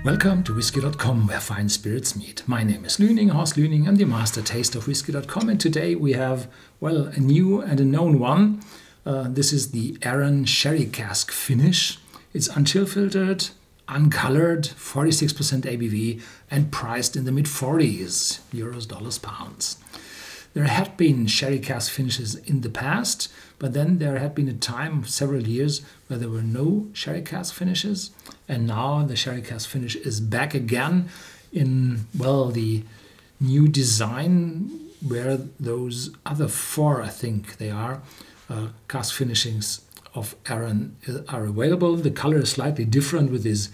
Welcome to Whisky.com, where fine spirits meet. My name is Lüning, Horst Lüning. I'm the master taster of Whisky.com, and today we have, well, a new and a known one. This is the Arran Sherry Cask finish. It's unchill filtered, uncolored, 46% ABV, and priced in the mid-40s, euros, dollars, pounds. There had been sherry cask finishes in the past, but then there had been a time, several years, where there were no sherry cask finishes. And now the sherry cask finish is back again in, well, the new design where those other four, I think they are, cask finishings of Arran are available. The color is slightly different with this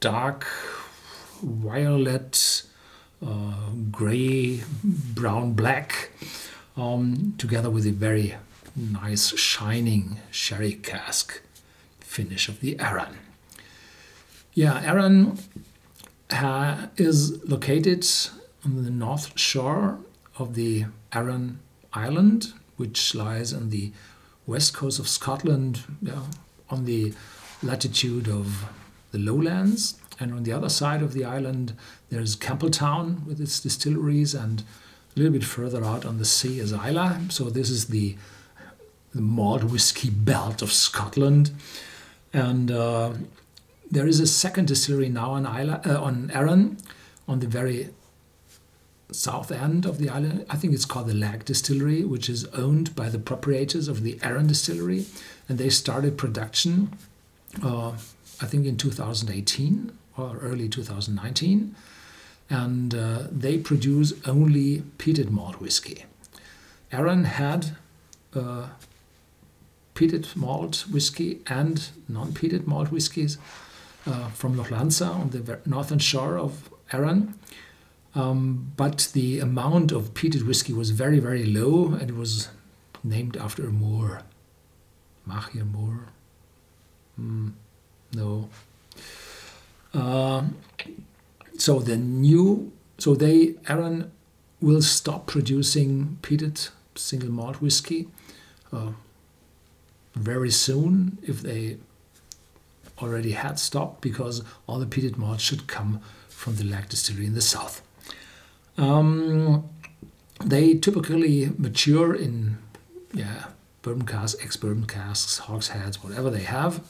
dark violet, gray, brown, black, together with a very nice shining sherry cask finish of the Arran. Yeah, Arran is located on the north shore of the Arran Island, which lies on the west coast of Scotland, on the latitude of the lowlands. And on the other side of the island, there's Campbelltown with its distilleries, and a little bit further out on the sea is Islay. So this is the malt whiskey belt of Scotland. And there is a second distillery now on Arran, on the very south end of the island. I think it's called the Lag Distillery, which is owned by the proprietors of the Arran Distillery. And they started production, I think in 2018 or early 2019. And they produce only peated malt whiskey. Arran had peated malt whiskey and non-peated malt whiskies from Loch Lanza on the northern shore of Arran. But the amount of peated whiskey was very, very low, and it was named after a moor. Machir Moor? No. Arran will stop producing peated single malt whiskey very soon, if they already had stopped, because all the peated malt should come from the Lag Distillery in the south. They typically mature in bourbon casks, ex-bourbon casks, hogsheads, whatever they have.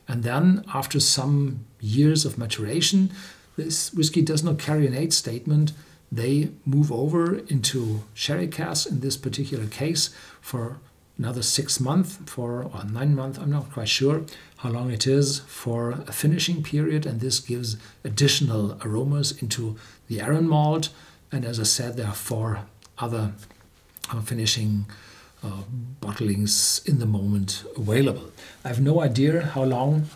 And then after some years of maturation, this whiskey does not carry an age statement. They move over into sherry casks in this particular case for another 6 months or 9 months. I'm not quite sure how long it is for a finishing period. And this gives additional aromas into the Arran malt. And as I said, there are 4 other finishing bottlings in the moment available. I have no idea how long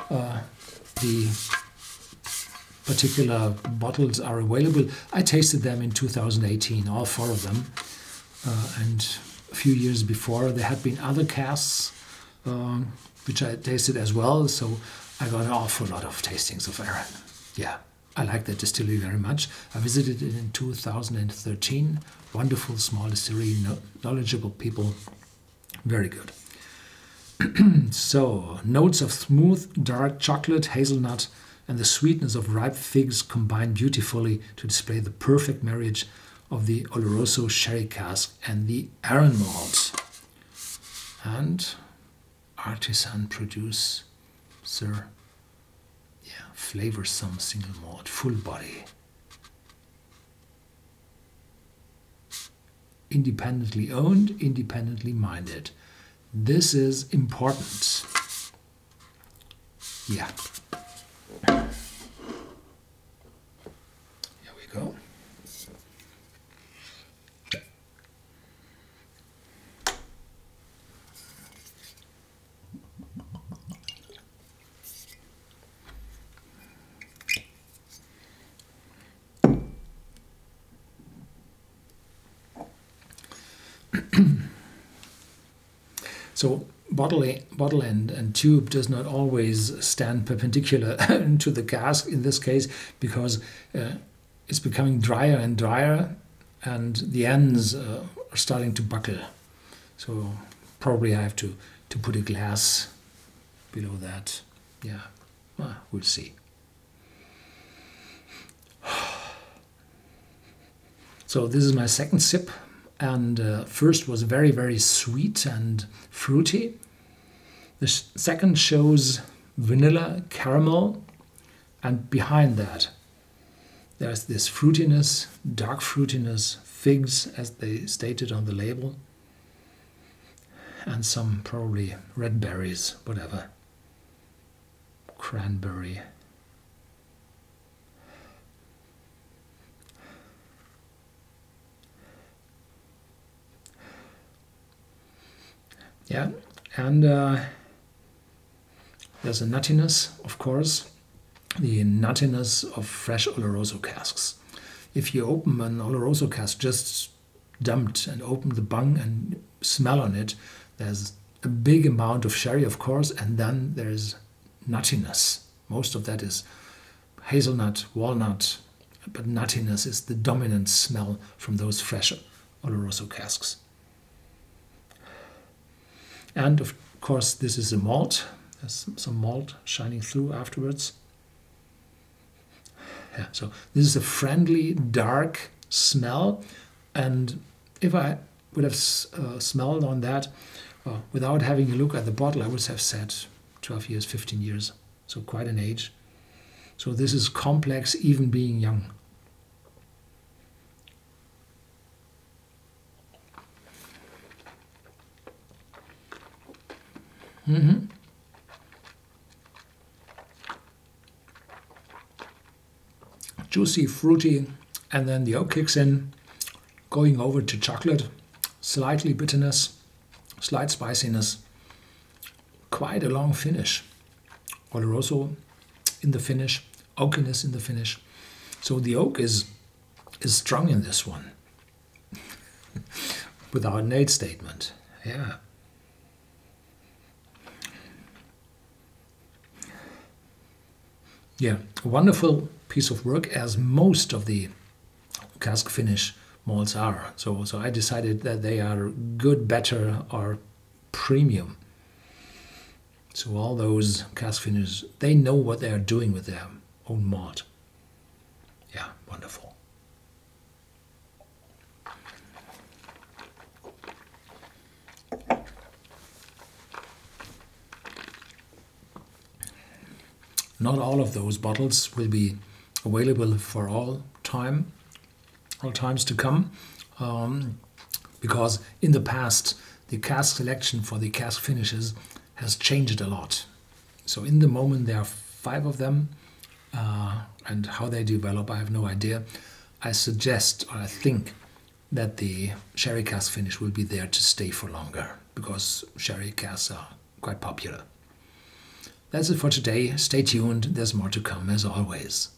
the particular bottles are available. I tasted them in 2018, all 4 of them, and a few years before there had been other casks which I tasted as well, so I got an awful lot of tastings of Arran. Yeah, I like that distillery very much. I visited it in 2013. Wonderful small distillery, knowledgeable people, very good. So, notes of smooth, dark chocolate, hazelnut, and the sweetness of ripe figs combine beautifully to display the perfect marriage of the Oloroso sherry cask and the Arran malt. And artisan producer, flavorsome single malt, full body. Independently owned, independently minded. This is important. Yeah. Here we go. So bottle and tube does not always stand perpendicular to the cask in this case, because it's becoming drier and drier, and the ends are starting to buckle. So probably I have to put a glass below that. Yeah, well, we'll see. So this is my second sip, and first was very, very sweet and fruity. The second shows vanilla, caramel, and behind that there's this fruitiness, dark fruitiness, figs as they stated on the label, and some probably red berries, whatever, cranberry. Yeah, and there's a nuttiness, of course, the nuttiness of fresh Oloroso casks. If you open an Oloroso cask just dumped and open the bung and smell on it, there's a big amount of sherry, of course, and then there's nuttiness. Most of that is hazelnut, walnut, but nuttiness is the dominant smell from those fresh Oloroso casks. And of course, this is a malt. There's some malt shining through afterwards. Yeah, so this is a friendly, dark smell. And if I would have smelled on that without having a look at the bottle, I would have said 12 years, 15 years. So quite an age. So this is complex, even being young. Mm-hmm. Juicy, fruity, and then the oak kicks in, going over to chocolate, slightly bitterness, slight spiciness, quite a long finish. Oloroso in the finish, oakiness in the finish. So the oak is strong in this one, without an age statement. Yeah. Yeah, a wonderful piece of work, as most of the cask finish malts are. So I decided that they are good, better, or premium. So all those cask finishes, they know what they are doing with their own malt. Yeah, wonderful. Not all of those bottles will be available for all times to come, because in the past the cask selection for the cask finishes has changed a lot. So in the moment there are 5 of them, and how they develop I have no idea. I suggest, or I think, that the sherry cask finish will be there to stay for longer, because sherry casks are quite popular. That's it for today. Stay tuned, there's more to come as always.